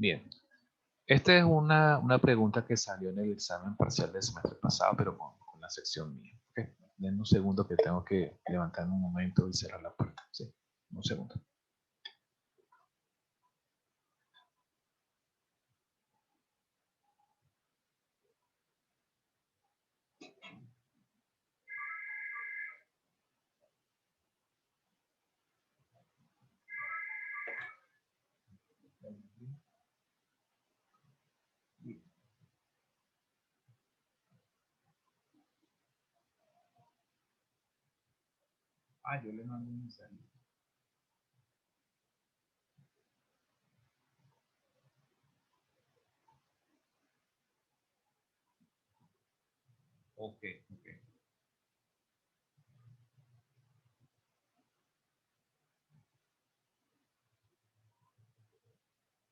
Bien. Esta es una pregunta que salió en el examen parcial del semestre pasado, pero con la sección mía. ¿Okay? Denme un segundo que tengo que levantarme un momento y cerrar la puerta. Sí, un segundo. Ah, yo le mando un mensaje. Ok, ok.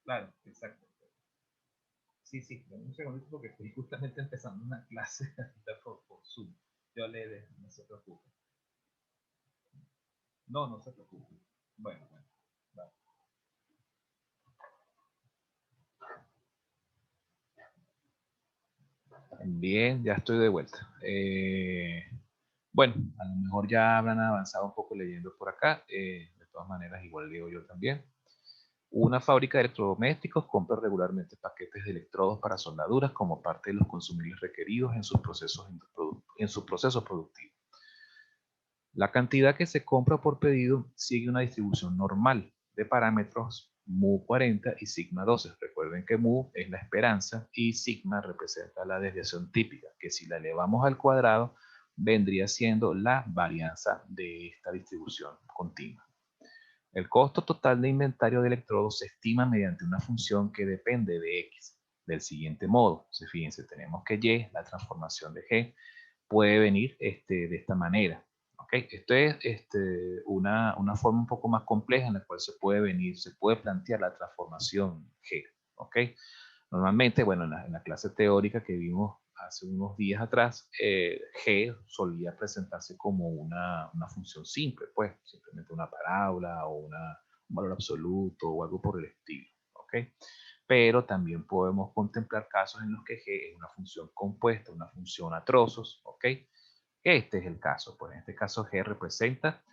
Claro, exacto. Sí, sí, dame un segundito porque estoy justamente empezando una clase por Zoom. Yo le dejo, no se preocupe. No, no se preocupe. Bueno, bueno. Vale. Bien, ya estoy de vuelta. Bueno, a lo mejor ya habrán avanzado un poco leyendo por acá. De todas maneras, igual leo yo también. Una fábrica de electrodomésticos compra regularmente paquetes de electrodos para soldaduras como parte de los consumibles requeridos en sus procesos productivos. La cantidad que se compra por pedido sigue una distribución normal de parámetros mu 40 y sigma 12. Recuerden que mu es la esperanza y sigma representa la desviación típica, que si la elevamos al cuadrado vendría siendo la varianza de esta distribución continua. El costo total de inventario de electrodos se estima mediante una función que depende de x. Del siguiente modo, fíjense, tenemos que y, la transformación de g, puede venir de esta manera. ¿Okay? Esto es una forma un poco más compleja en la cual se puede plantear la transformación G. ¿Okay? Normalmente, bueno, en la clase teórica que vimos hace unos días atrás, G solía presentarse como una función simple, pues simplemente una parábola o un valor absoluto o algo por el estilo. ¿Okay? Pero también podemos contemplar casos en los que G es una función compuesta, una función a trozos, ¿ok? Este es el caso, pues en este caso G representa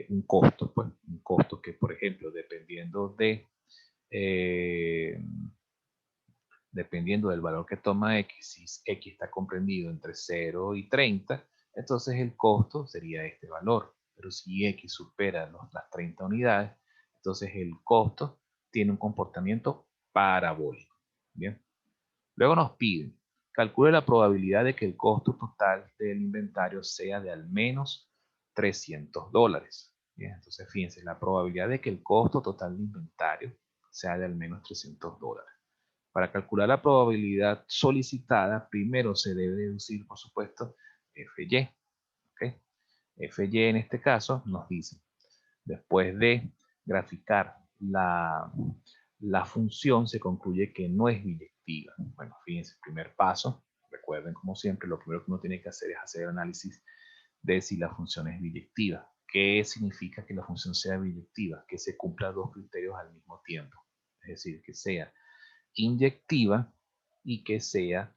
un costo, pues un costo que, por ejemplo, eh, dependiendo del valor que toma X, si X está comprendido entre 0 y 30, entonces el costo sería este valor. Pero si X supera las 30 unidades, entonces el costo tiene un comportamiento parabólico. Bien. Luego nos piden, calcule la probabilidad de que el costo total del inventario sea de al menos $300. Bien, entonces fíjense, la probabilidad de que el costo total de inventario sea de al menos $300. Para calcular la probabilidad solicitada, primero se debe deducir, por supuesto, FY. ¿Okay? FY en este caso nos dice, después de graficar la función, se concluye que no es biyectiva. Bueno, fíjense, el primer paso, recuerden como siempre, lo primero que uno tiene que hacer es hacer el análisis de si la función es biyectiva. ¿Qué significa que la función sea biyectiva? Que se cumplan dos criterios al mismo tiempo. Es decir, que sea inyectiva y que sea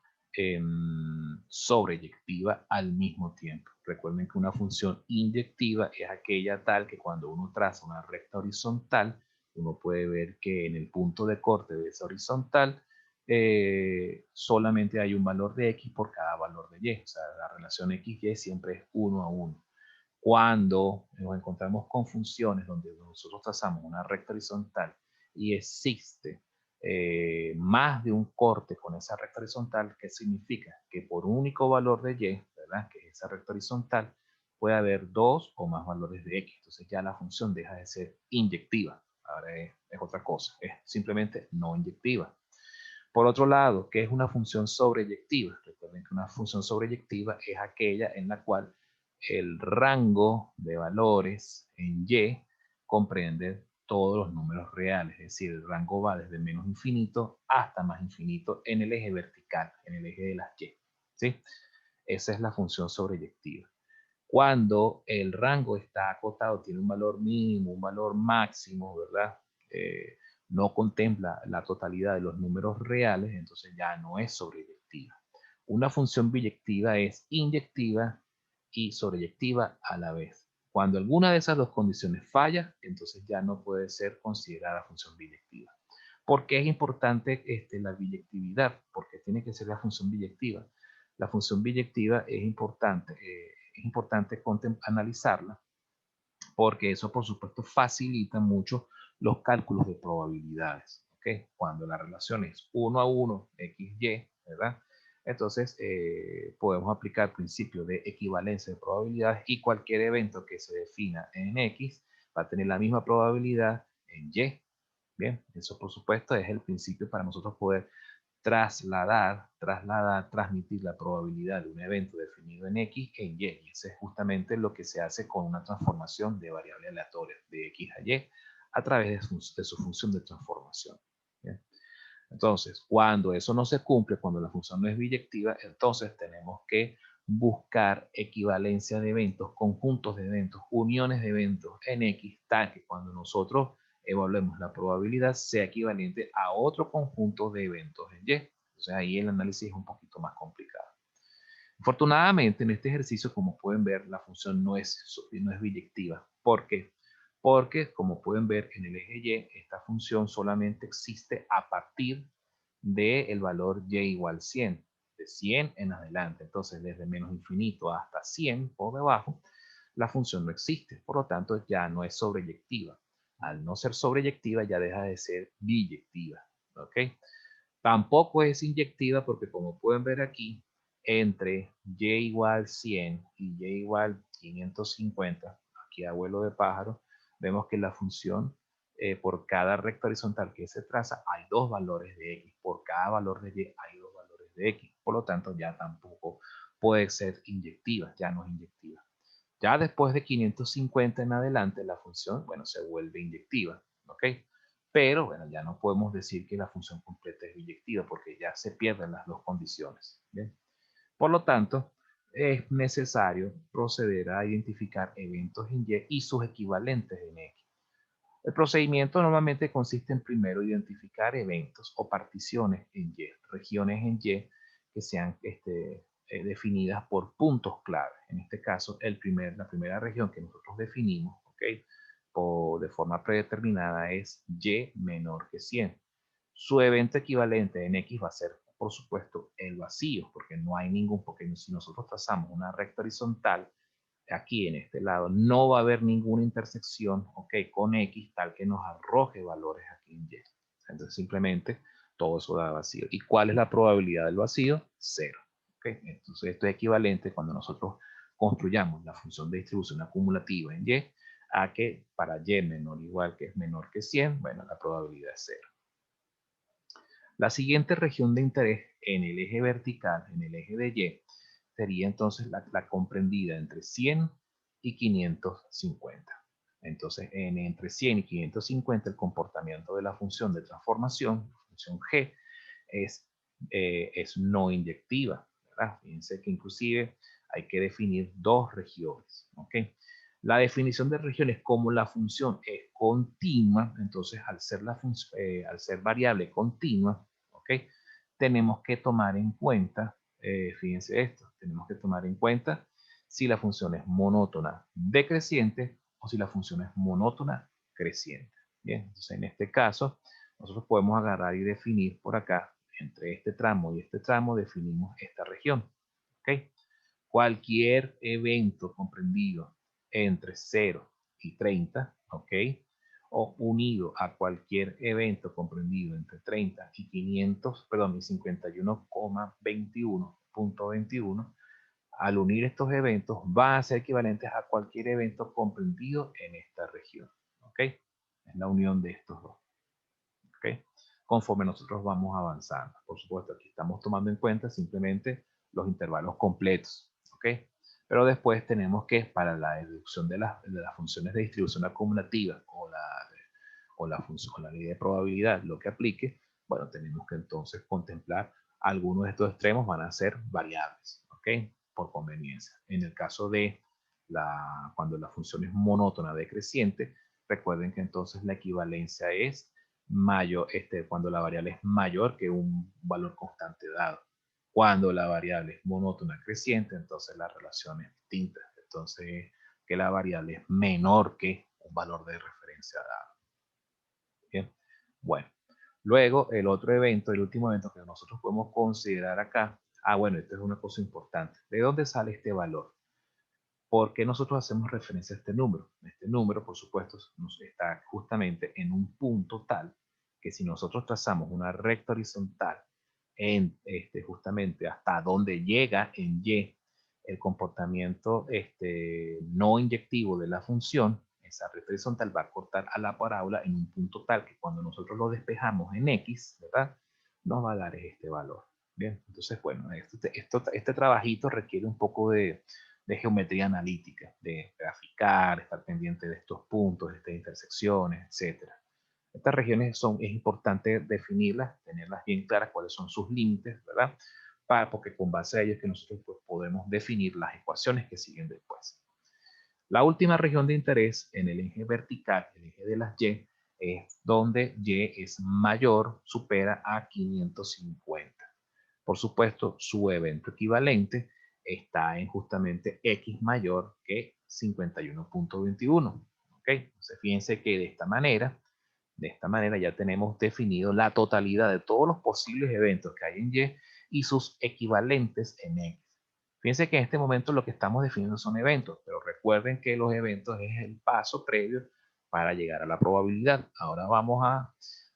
sobreyectiva al mismo tiempo. Recuerden que una función inyectiva es aquella tal que cuando uno traza una recta horizontal, uno puede ver que en el punto de corte de esa horizontal solamente hay un valor de x por cada valor de y. O sea, la relación x-y siempre es 1 a 1. Cuando nos encontramos con funciones donde nosotros trazamos una recta horizontal y existe más de un corte con esa recta horizontal, ¿qué significa? Que por un único valor de y, ¿verdad? Que es esa recta horizontal, puede haber dos o más valores de x. Entonces ya la función deja de ser inyectiva. Ahora es otra cosa, es simplemente no inyectiva. Por otro lado, ¿qué es una función sobreyectiva? Recuerden que una función sobreyectiva es aquella en la cual el rango de valores en y comprende todos los números reales, es decir, el rango va desde menos infinito hasta más infinito en el eje vertical, en el eje de las y. ¿Sí? Esa es la función sobreyectiva. Cuando el rango está acotado, tiene un valor mínimo, un valor máximo, ¿verdad? no contempla la totalidad de los números reales, entonces ya no es sobreyectiva. Una función biyectiva es inyectiva y sobreyectiva a la vez. Cuando alguna de esas dos condiciones falla, entonces ya no puede ser considerada función biyectiva. ¿Por qué es importante la biyectividad? Porque tiene que ser la función biyectiva. La función biyectiva es importante analizarla porque eso, por supuesto, facilita mucho los cálculos de probabilidades. ¿Okay? Cuando la relación es 1 a 1, x, y, ¿verdad? Entonces, podemos aplicar el principio de equivalencia de probabilidades y cualquier evento que se defina en x va a tener la misma probabilidad en y. Bien, eso por supuesto es el principio para nosotros poder transmitir la probabilidad de un evento definido en X en Y. Y eso es justamente lo que se hace con una transformación de variable aleatoria de X a Y a través de su función de transformación. ¿Bien? Entonces, cuando eso no se cumple, cuando la función no es biyectiva, entonces tenemos que buscar equivalencia de eventos, conjuntos de eventos, uniones de eventos en X, tal que cuando nosotros evaluemos la probabilidad sea equivalente a otro conjunto de eventos en Y. Entonces ahí el análisis es un poquito más complicado. Afortunadamente en este ejercicio, como pueden ver, la función no es biyectiva. ¿Por qué? Porque, como pueden ver en el eje Y, esta función solamente existe a partir del valor Y igual 100, de 100 en adelante. Entonces, desde menos infinito hasta 100 por debajo, la función no existe. Por lo tanto, ya no es sobreyectiva. Al no ser sobreyectiva, ya deja de ser biyectiva. ¿Ok? Tampoco es inyectiva porque, como pueden ver aquí, entre y igual 100 y y igual 550, aquí a vuelo de pájaro, vemos que la función por cada recta horizontal que se traza hay dos valores de x, por cada valor de y hay dos valores de x, por lo tanto ya tampoco puede ser inyectiva, ya no es inyectiva. Ya después de 550 en adelante la función, bueno, se vuelve inyectiva, ¿ok? Pero bueno, ya no podemos decir que la función completa es biyectiva porque ya se pierden las dos condiciones. ¿Bien? Por lo tanto, es necesario proceder a identificar eventos en Y y sus equivalentes en X. El procedimiento normalmente consiste en primero identificar eventos o particiones en Y, regiones en Y que sean definidas por puntos clave. En este caso, la primera región que nosotros definimos, ¿okay? De forma predeterminada es Y menor que 100. Su evento equivalente en X va a ser, por supuesto, el vacío, porque no hay ningún, porque si nosotros trazamos una recta horizontal, aquí en este lado, no va a haber ninguna intersección, ok, con X tal que nos arroje valores aquí en Y. Entonces simplemente todo eso da vacío. ¿Y cuál es la probabilidad del vacío? 0. Okay. Entonces esto es equivalente cuando nosotros construyamos la función de distribución acumulativa en Y a que para Y menor o igual que es menor que 100, bueno, la probabilidad es 0. La siguiente región de interés en el eje vertical, en el eje de Y, sería entonces la comprendida entre 100 y 550. Entonces, entre 100 y 550, el comportamiento de la función de transformación, la función G, es no inyectiva, ¿verdad? Fíjense que inclusive hay que definir dos regiones, ¿ok? La definición de regiones como la función es continua, entonces al ser variable continua, ¿ok? Tenemos que tomar en cuenta, fíjense esto, tenemos que tomar en cuenta si la función es monótona decreciente o si la función es monótona creciente. Bien, entonces en este caso nosotros podemos agarrar y definir por acá, entre este tramo y este tramo, definimos esta región. ¿Ok? Cualquier evento comprendido entre 0 y 30, ¿ok? O unido a cualquier evento comprendido entre 30 y 500, perdón, y 51,21.21, al unir estos eventos van a ser equivalentes a cualquier evento comprendido en esta región, ¿ok? Es la unión de estos dos, ¿ok? Conforme nosotros vamos avanzando. Por supuesto, aquí estamos tomando en cuenta simplemente los intervalos completos, ¿ok? Pero después tenemos que, para la deducción de las funciones de distribución acumulativa o la ley de probabilidad, lo que aplique, bueno, tenemos que entonces contemplar algunos de estos extremos van a ser variables, ¿ok? Por conveniencia. En el caso de cuando la función es monótona decreciente, recuerden que entonces la equivalencia es cuando la variable es mayor que un valor constante dado. Cuando la variable es monótona creciente, entonces la relación es distinta. Entonces, que la variable es menor que un valor de referencia dado. Bien, bueno. Luego, el otro evento, el último evento que nosotros podemos considerar acá, bueno, esto es una cosa importante. ¿De dónde sale este valor? ¿Por qué nosotros hacemos referencia a este número? Este número, por supuesto, nos está justamente en un punto tal que si nosotros trazamos una recta horizontal en justamente hasta donde llega en Y el comportamiento no inyectivo de la función, esa recta horizontal va a cortar a la parábola en un punto tal que cuando nosotros lo despejamos en X, ¿verdad? Nos va a dar este valor. Bien, entonces, bueno, este trabajito requiere un poco de geometría analítica, de graficar, estar pendiente de estos puntos, de estas intersecciones, etc. Estas regiones es importante definirlas, tenerlas bien claras, cuáles son sus límites, ¿verdad? Porque con base a ellos es que nosotros pues, podemos definir las ecuaciones que siguen después. La última región de interés en el eje vertical, el eje de las Y, es donde Y es mayor, supera a 550. Por supuesto, su evento equivalente está en justamente X mayor que 51.21. ¿Ok? Entonces, fíjense que de esta manera ya tenemos definido la totalidad de todos los posibles eventos que hay en Y y sus equivalentes en X. Fíjense que en este momento lo que estamos definiendo son eventos, pero recuerden que los eventos es el paso previo para llegar a la probabilidad. Ahora vamos a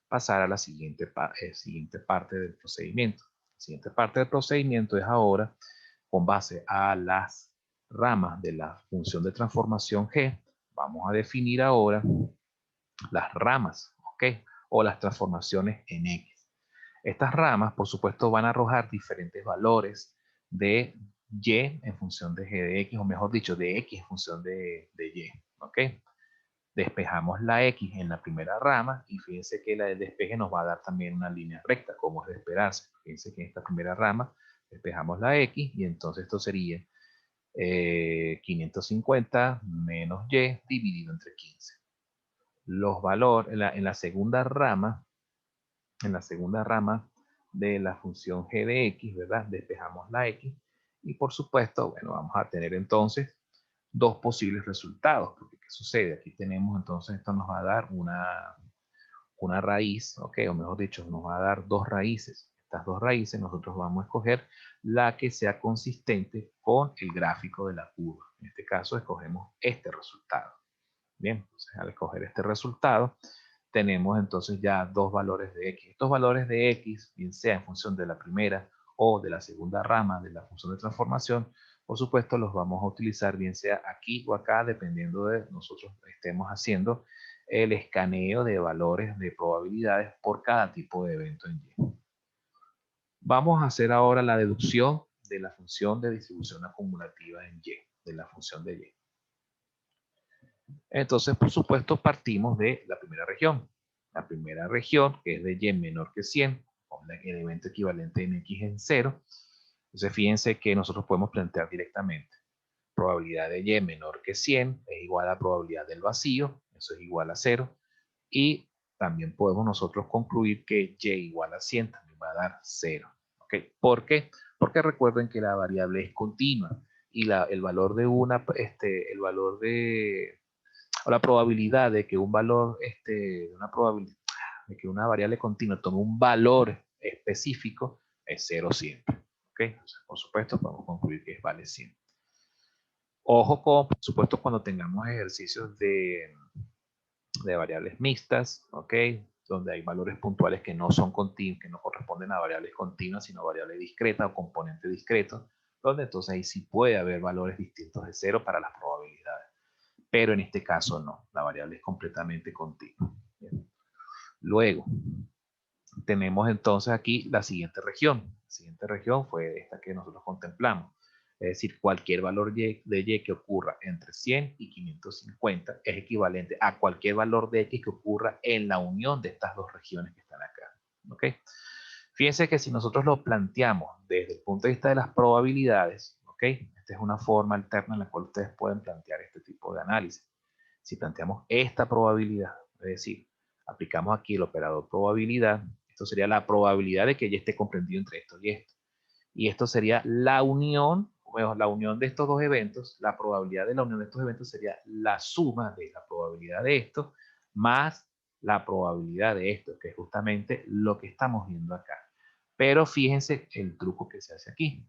pasar a la siguiente parte del procedimiento. La siguiente parte del procedimiento es ahora, con base a las ramas de la función de transformación G, vamos a definir ahora las ramas, ¿ok? O las transformaciones en X. Estas ramas, por supuesto, van a arrojar diferentes valores de Y en función de G de X, o mejor dicho, de X en función de Y, ¿ok? Despejamos la X en la primera rama y fíjense que la del despeje nos va a dar también una línea recta, como es de esperarse. Fíjense que en esta primera rama despejamos la X y entonces esto sería 550 menos Y dividido entre 15. Los valores en la segunda rama de la función g de x, ¿verdad? Despejamos la x y por supuesto, bueno, vamos a tener entonces dos posibles resultados, porque ¿qué sucede? Aquí tenemos entonces, esto nos va a dar una raíz, ¿ok? O mejor dicho, nos va a dar dos raíces. Estas dos raíces nosotros vamos a escoger la que sea consistente con el gráfico de la curva. En este caso escogemos este resultado. Bien, entonces al escoger este resultado, tenemos entonces ya dos valores de x. Estos valores de x, bien sea en función de la primera o de la segunda rama de la función de transformación, por supuesto los vamos a utilizar bien sea aquí o acá, dependiendo de nosotros estemos haciendo el escaneo de valores de probabilidades por cada tipo de evento en Y. Vamos a hacer ahora la deducción de la función de distribución acumulativa en Y, de la función de Y. Entonces, por supuesto, partimos de la primera región. La primera región, que es de Y menor que 100, con el evento equivalente en X en 0. Entonces, fíjense que nosotros podemos plantear directamente. Probabilidad de Y menor que 100 es igual a probabilidad del vacío, eso es igual a 0. Y también podemos nosotros concluir que Y igual a 100 también va a dar 0. ¿Okay? ¿Por qué? Porque recuerden que la variable es continua y el valor de el valor de o la probabilidad de que un valor, de que una variable continua tome un valor específico es 0 siempre. ¿Ok? Entonces, por supuesto, podemos concluir que vale 100. Ojo con, por supuesto, cuando tengamos ejercicios de variables mixtas, ¿ok? Donde hay valores puntuales que no son continuos, que no corresponden a variables continuas, sino variables discretas o componentes discretos, donde entonces ahí sí puede haber valores distintos de 0 para las probabilidades. Pero en este caso no, la variable es completamente continua. Bien. Luego, tenemos entonces aquí la siguiente región. La siguiente región fue esta que nosotros contemplamos. Es decir, cualquier valor de Y que ocurra entre 100 y 550 es equivalente a cualquier valor de X que ocurra en la unión de estas dos regiones que están acá. ¿Ok? Fíjense que si nosotros lo planteamos desde el punto de vista de las probabilidades, ¿ok? Esta es una forma alterna en la cual ustedes pueden plantear este tipo de análisis. Si planteamos esta probabilidad, es decir, aplicamos aquí el operador probabilidad. Esto sería la probabilidad de que ya esté comprendido entre esto y esto. Y esto sería la unión, bueno, la unión de estos dos eventos. La probabilidad de la unión de estos eventos sería la suma de la probabilidad de esto más la probabilidad de esto, que es justamente lo que estamos viendo acá. Pero fíjense el truco que se hace aquí.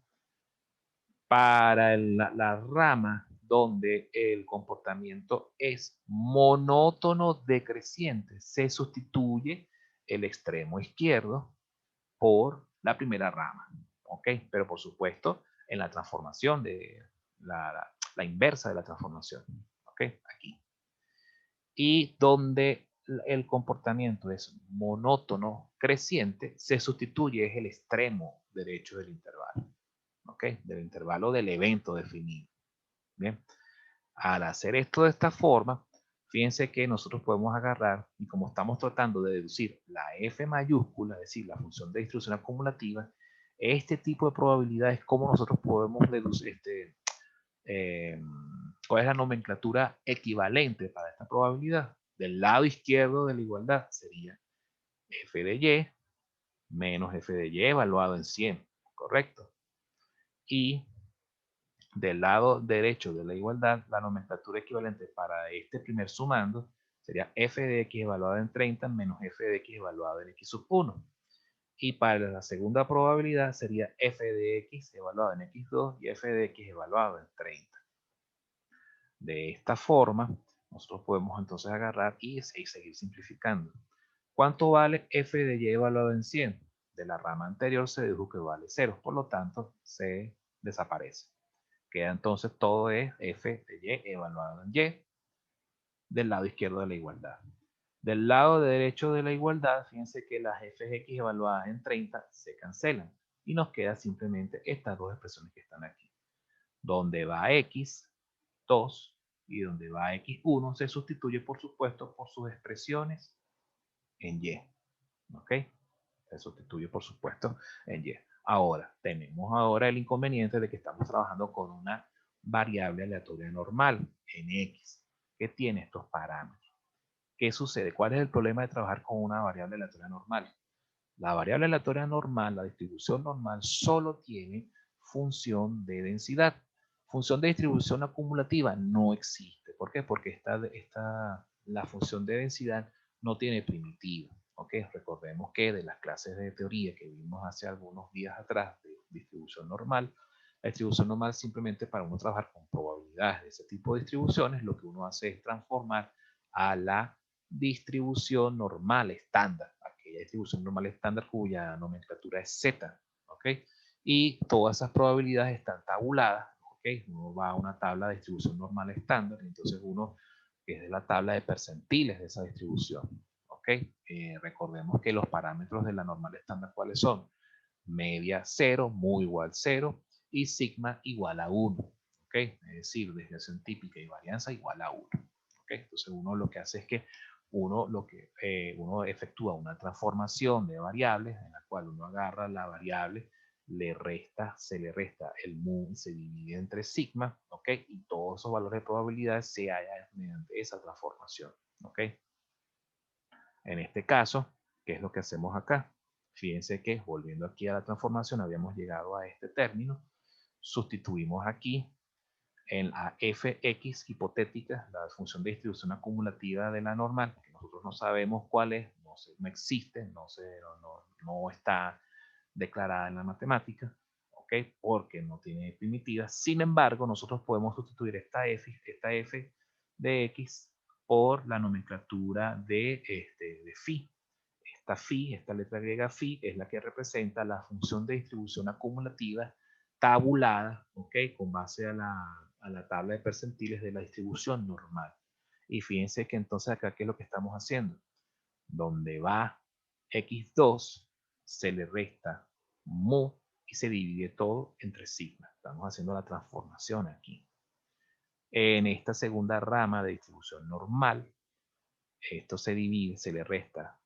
Para la rama donde el comportamiento es monótono decreciente, se sustituye el extremo izquierdo por la primera rama. ¿Ok? Pero por supuesto, en la transformación de la inversa de la transformación. ¿Ok? Aquí. Y donde el comportamiento es monótono creciente, se sustituye es el extremo derecho del intervalo. ¿Ok? Del intervalo del evento definido. Bien. Al hacer esto de esta forma, fíjense que nosotros podemos agarrar, y como estamos tratando de deducir la f mayúscula, es decir, la función de distribución acumulativa, este tipo de probabilidades, cómo nosotros podemos deducir, cuál es la nomenclatura equivalente para esta probabilidad. Del lado izquierdo de la igualdad sería f de y menos f de y evaluado en 100, ¿correcto? Y del lado derecho de la igualdad, la nomenclatura equivalente para este primer sumando sería f de x evaluado en 30 menos f de x evaluado en x sub 1. Y para la segunda probabilidad sería f de x evaluado en x2 y f de x evaluado en 30. De esta forma, nosotros podemos entonces agarrar y seguir simplificando. ¿Cuánto vale f de y evaluado en 100? De la rama anterior se dedujo que vale 0, por lo tanto se desaparece. Queda entonces todo es f de y evaluado en y del lado izquierdo de la igualdad. Del lado derecho de la igualdad, fíjense que las f de x evaluadas en 30 se cancelan y nos queda simplemente estas dos expresiones que están aquí. Donde va x, 2, y donde va x1 se sustituye, por supuesto, por sus expresiones en y. ¿Ok? Se sustituye, por supuesto, en y. Ahora, tenemos ahora el inconveniente de que estamos trabajando con una variable aleatoria normal, en x, que tiene estos parámetros. ¿Qué sucede? ¿Cuál es el problema de trabajar con una variable aleatoria normal? La variable aleatoria normal, la distribución normal, solo tiene función de densidad. Función de distribución acumulativa no existe. ¿Por qué? Porque la función de densidad no tiene primitiva. ¿Ok? Recordemos que de las clases de teoría que vimos hace algunos días atrás de distribución normal, la distribución normal simplemente para uno trabajar con probabilidades de ese tipo de distribuciones, lo que uno hace es transformar a la distribución normal estándar, aquella distribución normal estándar cuya nomenclatura es Z, ¿ok? Y todas esas probabilidades están tabuladas, ¿ok? Uno va a una tabla de distribución normal estándar, y entonces uno es de la tabla de percentiles de esa distribución, ¿ok? Recordemos que los parámetros de la normal estándar, ¿cuáles son? Media 0, mu igual 0, y sigma igual a 1, ¿ok? Es decir, desviación típica y varianza igual a 1. ¿Okay? Entonces uno lo que hace es que uno efectúa una transformación de variables en la cual uno agarra la variable, se le resta el mu y se divide entre sigma, ¿ok? Y todos esos valores de probabilidad se hallan mediante esa transformación, ¿ok? En este caso, ¿qué es lo que hacemos acá? Fíjense que volviendo aquí a la transformación habíamos llegado a este término, sustituimos aquí en la fx hipotética, la función de distribución acumulativa de la normal, que nosotros no sabemos cuál es, no existe, no está declarada en la matemática, ¿ok? Porque no tiene primitiva. Sin embargo, nosotros podemos sustituir esta f de x por la nomenclatura de phi. Esta letra griega phi, es la que representa la función de distribución acumulativa tabulada, ¿ok? Con base a la tabla de percentiles de la distribución normal. Y fíjense que entonces acá, ¿qué es lo que estamos haciendo? Donde va x2, se le resta mu y se divide todo entre sigma. Estamos haciendo la transformación aquí. En esta segunda rama de distribución normal, esto se divide, se le resta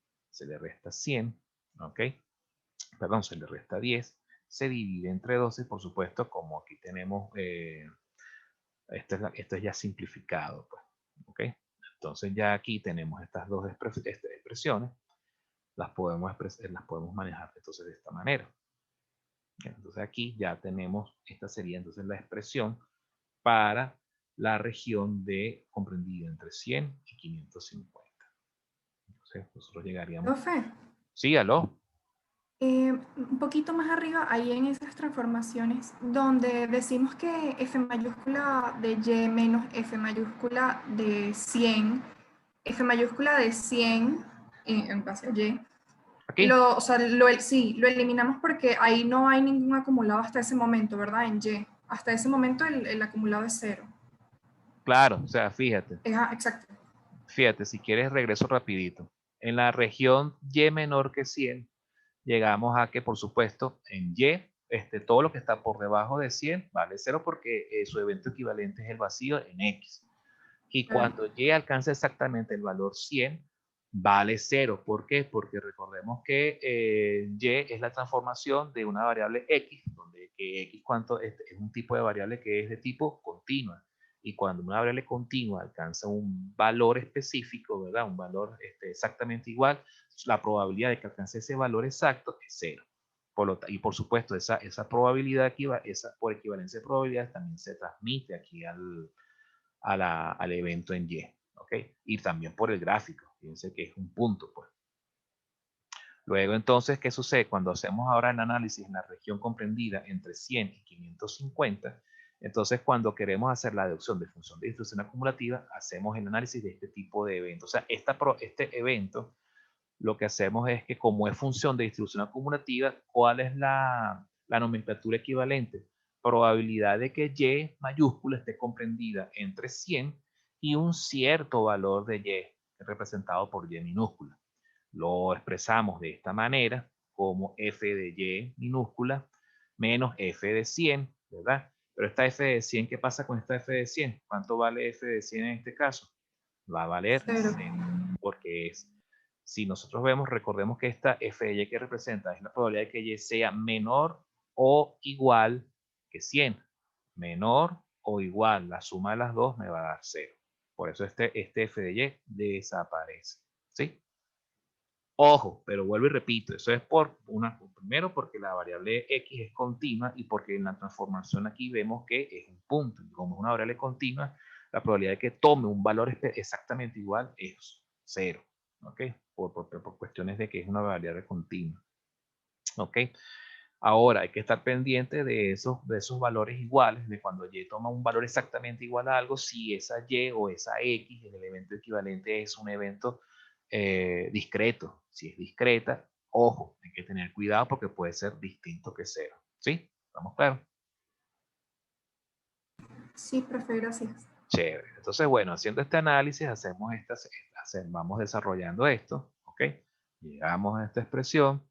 100, ¿ok? Perdón, se le resta 10, se divide entre 12, por supuesto, como aquí tenemos, esto es ya simplificado, pues, ¿ok? Entonces ya aquí tenemos estas dos expresiones expresiones, las podemos manejar entonces de esta manera. Entonces aquí ya tenemos, esta sería entonces la expresión para la región de comprendida entre 100 y 550. Entonces nosotros llegaríamos... Profe, Sí, aló. un poquito más arriba, ahí en esas transformaciones, donde decimos que F mayúscula de Y menos F mayúscula de 100, F mayúscula de 100 en base a Y, Aquí. o sea, sí, lo eliminamos porque ahí no hay ningún acumulado hasta ese momento, ¿verdad? En Y. Hasta ese momento el acumulado es cero. Claro, o sea, fíjate. Exacto. Fíjate, si quieres regreso rapidito. En la región Y menor que 100, llegamos a que, por supuesto, en Y, todo lo que está por debajo de 100 vale 0 porque su evento equivalente es el vacío en X. Y cuando Y alcanza exactamente el valor 100, vale 0. ¿Por qué? Porque recordemos que Y es la transformación de una variable X, donde que X es un tipo de variable que es de tipo continua. Y cuando una variable continua alcanza un valor específico, ¿verdad? Un valor exactamente igual, la probabilidad de que alcance ese valor exacto es 0. Y por supuesto, esa probabilidad aquí, por equivalencia de probabilidades, también se transmite aquí al evento en Y, ¿ok? Y también por el gráfico, fíjense que es un punto, pues. Luego, entonces, ¿qué sucede? Cuando hacemos ahora el análisis en la región comprendida entre 100 y 550, entonces cuando queremos hacer la deducción de función de distribución acumulativa, hacemos el análisis de este tipo de eventos. O sea, este evento, lo que hacemos es que como es función de distribución acumulativa, ¿cuál es la nomenclatura equivalente? Probabilidad de que Y mayúscula esté comprendida entre 100 y un cierto valor de Y, representado por Y minúscula. Lo expresamos de esta manera, como f de Y minúscula menos f de 100, ¿verdad? Pero esta f de 100, ¿qué pasa con esta f de 100? ¿Cuánto vale f de 100 en este caso? Va a valer Cero. 0, porque si nosotros vemos, recordemos que esta f de Y que representa es la probabilidad de que Y sea menor o igual que 100. Menor o igual, la suma de las dos me va a dar 0. Por eso este f de Y desaparece, ¿sí? Ojo, pero vuelvo y repito, eso es primero porque la variable X es continua y porque en la transformación aquí vemos que es un punto. Y como es una variable continua, la probabilidad de que tome un valor exactamente igual es 0. ¿Ok? Por cuestiones de que es una variable continua. ¿Ok? Ahora hay que estar pendiente de esos valores iguales, de cuando Y toma un valor exactamente igual a algo, si esa Y o esa X, el elemento equivalente es un evento discreto. Si es discreta, ojo, hay que tener cuidado porque puede ser distinto que 0. ¿Sí? ¿Estamos claros? Sí, profe, gracias. Chévere. Entonces, bueno, haciendo este análisis, vamos desarrollando esto, ¿ok? Llegamos a esta expresión.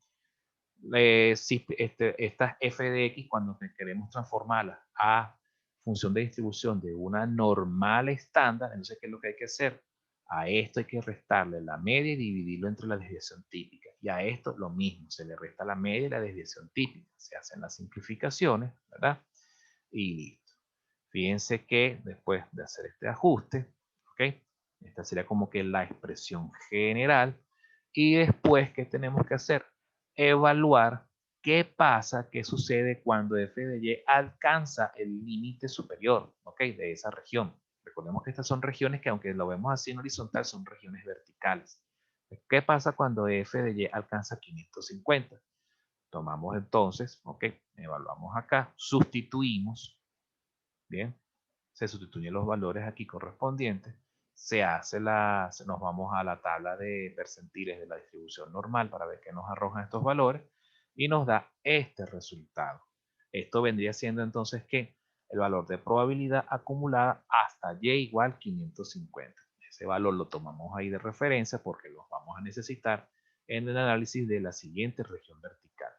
Si estas f de x, cuando queremos transformarlas a función de distribución de una normal estándar, entonces, ¿qué es lo que hay que hacer? A esto hay que restarle la media y dividirlo entre la desviación típica. Y a esto lo mismo, se le resta la media y la desviación típica. Se hacen las simplificaciones, ¿verdad? Y listo. Fíjense que después de hacer este ajuste, ¿ok? Esta sería como que la expresión general. Y después, ¿qué tenemos que hacer? Evaluar qué pasa, qué sucede cuando f de y alcanza el límite superior, ¿ok? De esa región. Recordemos que estas son regiones que, aunque lo vemos así en horizontal, son regiones verticales. ¿Qué pasa cuando f de y alcanza 550? Tomamos entonces, ¿ok? Evaluamos acá, sustituimos, ¿bien? Se sustituyen los valores aquí correspondientes, nos vamos a la tabla de percentiles de la distribución normal para ver qué nos arrojan estos valores y nos da este resultado. Esto vendría siendo entonces que el valor de probabilidad acumulada hasta y igual 550. Ese valor lo tomamos ahí de referencia porque los vamos a necesitar en el análisis de la siguiente región vertical.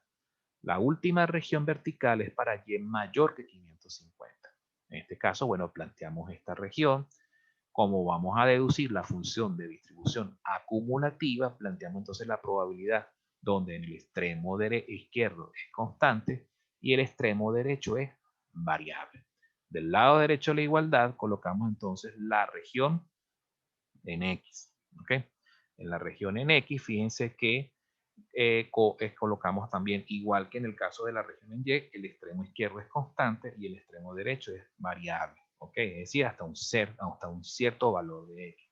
La última región vertical es para y mayor que 550. En este caso, bueno, planteamos esta región. Como vamos a deducir la función de distribución acumulativa, planteamos entonces la probabilidad donde en el extremo izquierdo es constante y el extremo derecho es variable. Del lado derecho de la igualdad colocamos entonces la región en X. ¿Ok? En la región en X, fíjense que colocamos también, igual que en el caso de la región en Y, el extremo izquierdo es constante y el extremo derecho es variable, ¿ok? Es decir, hasta un cierto valor de X.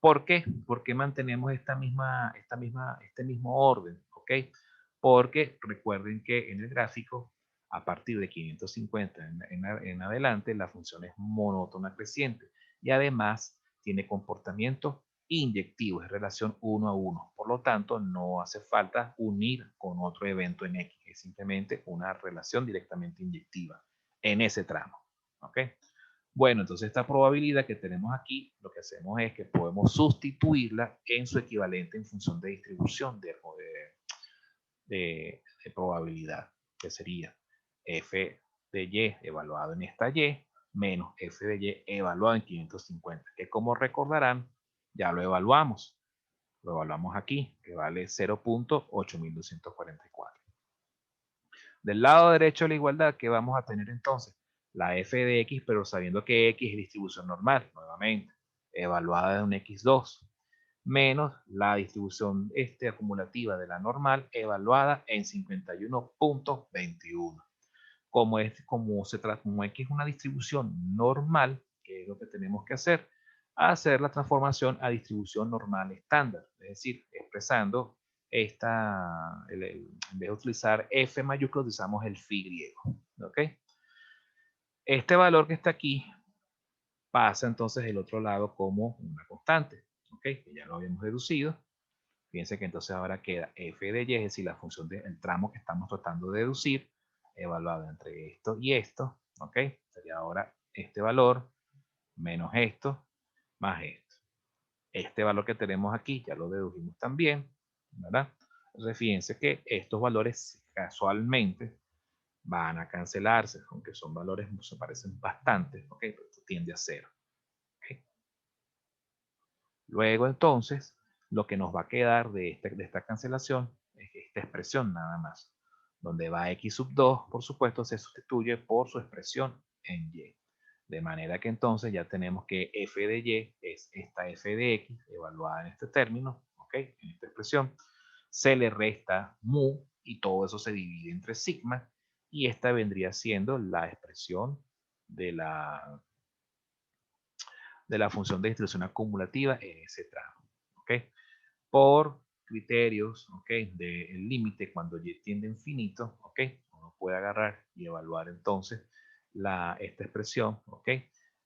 ¿Por qué? Porque mantenemos este mismo orden, ¿ok? Porque recuerden que en el gráfico, a partir de 550 en adelante, la función es monótona creciente y además tiene comportamiento inyectivo, es relación 1 a 1. Por lo tanto, no hace falta unir con otro evento en X, es simplemente una relación directamente inyectiva en ese tramo, ¿ok? Bueno, entonces esta probabilidad que tenemos aquí, lo que hacemos es que podemos sustituirla en su equivalente en función de distribución de probabilidad, que sería f de y evaluado en esta y menos f de y evaluado en 550, que como recordarán, ya lo evaluamos. Lo evaluamos aquí, que vale 0.8244. Del lado derecho de la igualdad, ¿qué vamos a tener entonces? La f de x, pero sabiendo que x es distribución normal, nuevamente, evaluada en un x2, menos la distribución acumulativa de la normal, evaluada en 51.21. Como x es una distribución normal, ¿qué es lo que tenemos que hacer? Hacer la transformación a distribución normal estándar, es decir, expresando en vez de utilizar F mayúsculo, utilizamos el phi griego. ¿Ok? Este valor que está aquí pasa entonces del otro lado como una constante. ¿Ok? Que ya lo habíamos deducido. Fíjense que entonces ahora queda f de y, es decir, la función del tramo que estamos tratando de deducir, evaluado entre esto y esto. ¿Ok? Sería ahora este valor menos esto más esto. Este valor que tenemos aquí ya lo dedujimos también, ¿verdad? Entonces fíjense que estos valores casualmente van a cancelarse, aunque son valores que se parecen bastante, ¿ok? Pero esto tiende a cero. ¿Okay? Luego entonces, lo que nos va a quedar de esta cancelación es esta expresión nada más, donde va x sub 2, por supuesto, se sustituye por su expresión en y. De manera que entonces ya tenemos que f de y es esta f de x evaluada en este término, ¿ok? En esta expresión. Se le resta mu y todo eso se divide entre sigma y esta vendría siendo la expresión de la función de distribución acumulativa en ese tramo. ¿Ok? Por criterios, ¿ok? Del límite cuando y tiende a infinito, ¿ok? Uno puede agarrar y evaluar entonces esta expresión, ¿ok?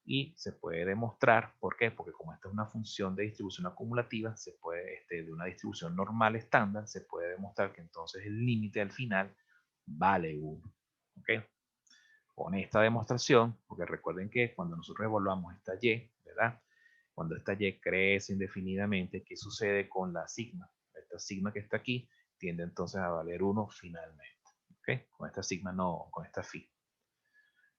Y se puede demostrar, ¿por qué? Porque como esta es una función de distribución acumulativa, se puede, de una distribución normal estándar, se puede demostrar que entonces el límite al final vale 1, ¿ok? Con esta demostración, porque recuerden que cuando nosotros evaluamos esta y, ¿verdad? Cuando esta y crece indefinidamente, ¿qué sucede con la sigma? Esta sigma que está aquí tiende entonces a valer 1 finalmente. ¿Ok? Con esta sigma no, con esta phi.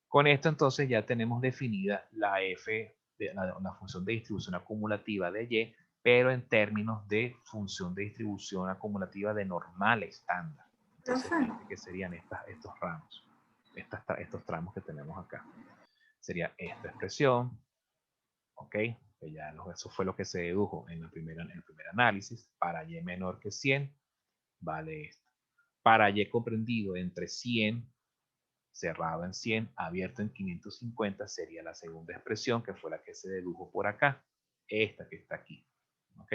Con esto entonces ya tenemos definida la f, la función de distribución acumulativa de y, pero en términos de función de distribución acumulativa de normal estándar. Entonces, Profe, fíjense que serían estos ramos, estos tramos que tenemos acá. Sería esta expresión, ¿ok? Que ya eso fue lo que se dedujo en el primer análisis. Para y menor que 100, vale esto. Para y comprendido entre 100, cerrado en 100, abierto en 550, sería la segunda expresión, que fue la que se dedujo por acá. Esta que está aquí, ¿ok?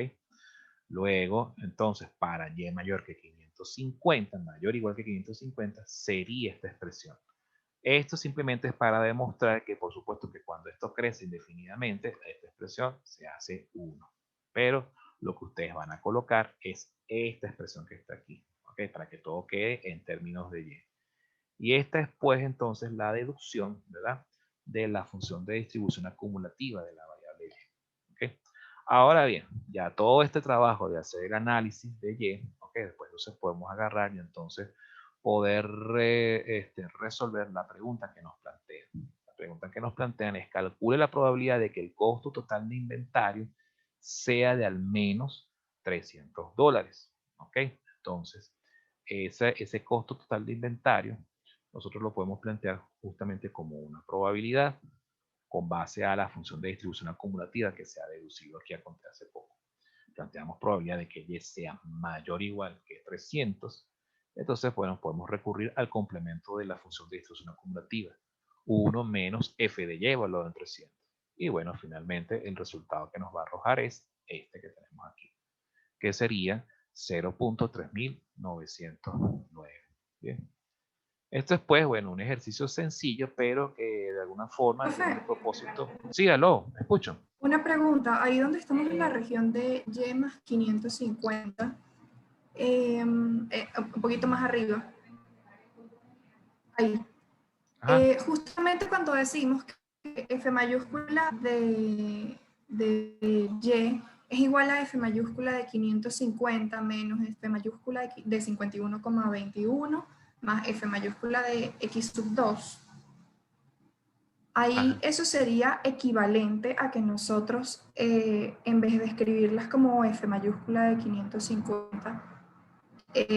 Luego, entonces, para y mayor que 550, mayor o igual que 550, sería esta expresión. Esto simplemente es para demostrar que, por supuesto, que cuando esto crece indefinidamente, esta expresión se hace 1. Pero lo que ustedes van a colocar es esta expresión que está aquí, ¿ok? Para que todo quede en términos de y. Y esta es, pues, entonces, la deducción, ¿verdad? De la función de distribución acumulativa de la variable y. ¿Ok? Ahora bien, ya todo este trabajo de hacer el análisis de y, ¿ok? Después entonces podemos agarrar y entonces poder resolver la pregunta que nos plantean. La pregunta que nos plantean es: calcule la probabilidad de que el costo total de inventario sea de al menos $300. ¿Ok? Entonces, ese costo total de inventario, nosotros lo podemos plantear justamente como una probabilidad con base a la función de distribución acumulativa que se ha deducido aquí hace poco. planteamos probabilidad de que Y sea mayor o igual que 300, entonces, bueno, podemos recurrir al complemento de la función de distribución acumulativa. 1 menos f de y evaluado en 300. Y bueno, finalmente el resultado que nos va a arrojar es este que tenemos aquí, que sería 0.3909. Bien. Esto es, pues, bueno, un ejercicio sencillo, pero que de alguna forma tiene el Profe, propósito. Sí, aló, ¿me escucho? una pregunta, ahí donde estamos en la región de Y más 550, un poquito más arriba, ahí. Ajá. Justamente cuando decimos que F mayúscula de Y es igual a F mayúscula de 550 menos F mayúscula de 51,21 más F mayúscula de X sub 2. Ahí Ajá. eso sería equivalente a que nosotros, en vez de escribirlas como F mayúscula de 550,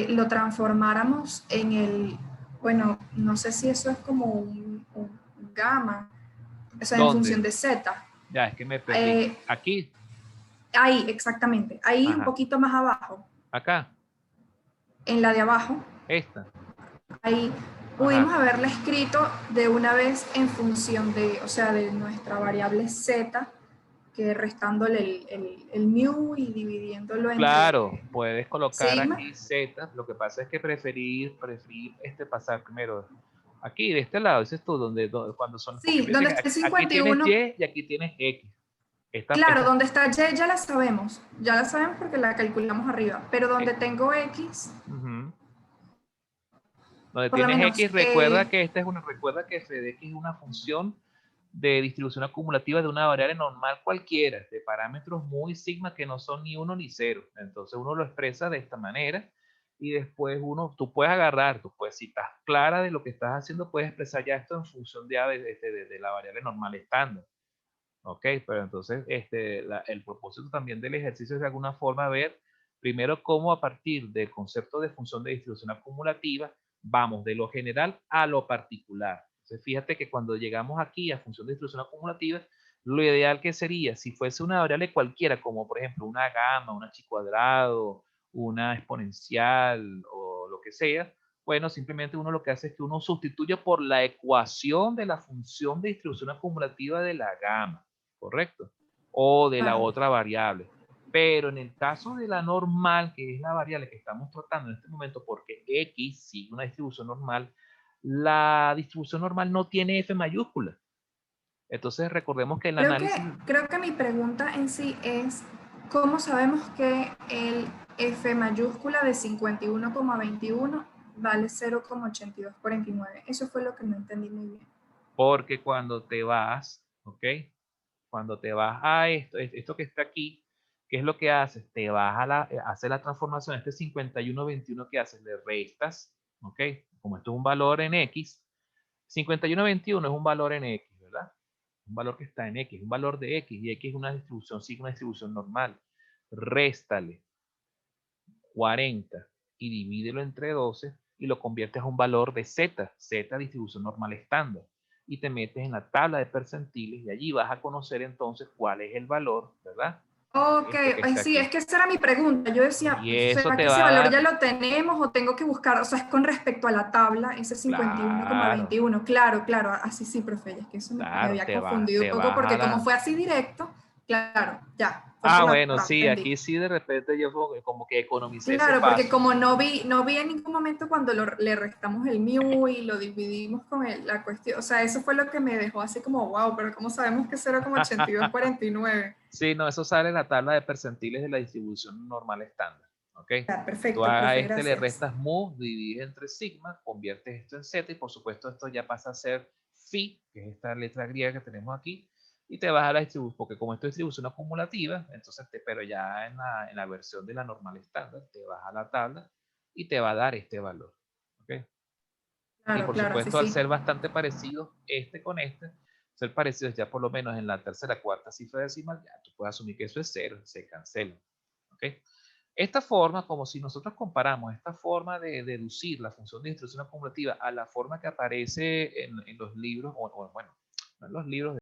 lo transformáramos en el, bueno, no sé si eso es como un gamma, o sea, en función ¿Dónde? de z. Ya, es que me perdí. Eh, Aquí. Ahí, exactamente, ahí un Ajá. poquito más abajo, Acá. en la de abajo, Esta. ahí pudimos Ajá. haberla escrito de una vez en función de, o sea, de nuestra variable z, que restándole el mu y dividiéndolo Claro, entre puedes colocar sigma. aquí Z. Lo que pasa es que preferir pasar primero aquí, de este lado, dices tú, cuando son, porque Sí, fíjate donde que está el aquí tienes 51. Y y aquí tienes X. Claro, donde está Y ya la sabemos porque la calculamos arriba, pero donde eh, tengo X, ujú. Donde por lo tienes menos, X, recuerda que f de X es una función de distribución acumulativa de una variable normal cualquiera, de parámetros muy sigma que no son ni 1 ni 0. Entonces uno lo expresa de esta manera y después tú puedes agarrar, si estás clara de lo que estás haciendo, puedes expresar ya esto en función de la variable normal estándar. Ok, pero entonces el propósito también del ejercicio es de alguna forma ver primero cómo a partir del concepto de función de distribución acumulativa vamos de lo general a lo particular. Entonces fíjate que cuando llegamos aquí a función de distribución acumulativa, lo ideal que sería, si fuese una variable cualquiera, como por ejemplo una gama, una chi cuadrado, una exponencial o lo que sea, bueno, simplemente uno lo que hace es que uno sustituye por la ecuación de la función de distribución acumulativa de la gama. ¿Correcto? O de la vale. otra variable. Pero en el caso de la normal, que es la variable que estamos tratando en este momento, porque X sigue una distribución normal, la distribución normal no tiene F mayúscula. Entonces recordemos que el Creo que, análisis, creo que mi pregunta en sí es, ¿cómo sabemos que el F mayúscula de 51,21 vale 0,8249? Eso fue lo que no entendí muy bien. porque cuando te vas, ¿ok? Cuando te vas a esto que está aquí, ¿qué es lo que haces? Te vas hace la transformación, este 51,21 que haces, le restas, ¿ok? Como esto es un valor en X, 51,21 es un valor en X, ¿verdad? Un valor que está en X, un valor de X, y X es una distribución, sigue una distribución normal. Réstale 40 y divídelo entre 12 y lo conviertes a un valor de Z, Z distribución normal estándar. Y te metes en la tabla de percentiles y allí vas a conocer entonces cuál es el valor, ¿verdad? De Ok, esto que está sí, es aquí. que esa era mi pregunta. Yo decía, Y eso ¿será te que ese va a valor ya dar, lo tenemos o tengo que buscar? O sea, es con respecto a la tabla, ese claro, 51,21. Claro, claro, así sí, profe, es que eso me claro, había confundido un te poco vas a porque como la, fue así directo, claro, ya, fue por ah, la bueno, tabla, sí, entendí. aquí sí de repente yo como que economicé ese Claro, porque paso. como no vi en ningún momento cuando le restamos el mu y lo dividimos con la cuestión, o sea, eso fue lo que me dejó así como, wow, pero ¿cómo sabemos que es 0,8249? Sí, no, eso sale en la tabla de percentiles de la distribución normal estándar. ¿Ok? Ya, Tú perfecto, a profe, este le gracias. restas mu, divides entre sigma, conviertes esto en z y por supuesto esto ya pasa a ser phi, que es esta letra griega que tenemos aquí, y te vas a la distribución, porque como esto es distribución acumulativa, entonces pero ya en la versión de la normal estándar, te vas a la tabla y te va a dar este valor. ¿Ok? Y Claro, por claro, sí, supuesto, al sí. ser bastante parecidos este con este, ser parecidos ya por lo menos en la tercera, cuarta cifra decimal, ya tú puedes asumir que eso es cero, se cancela. ¿Ok? Esta forma, como si nosotros comparamos esta forma de deducir la función de distribución acumulativa a la forma que aparece en los libros, o bueno, no en los libros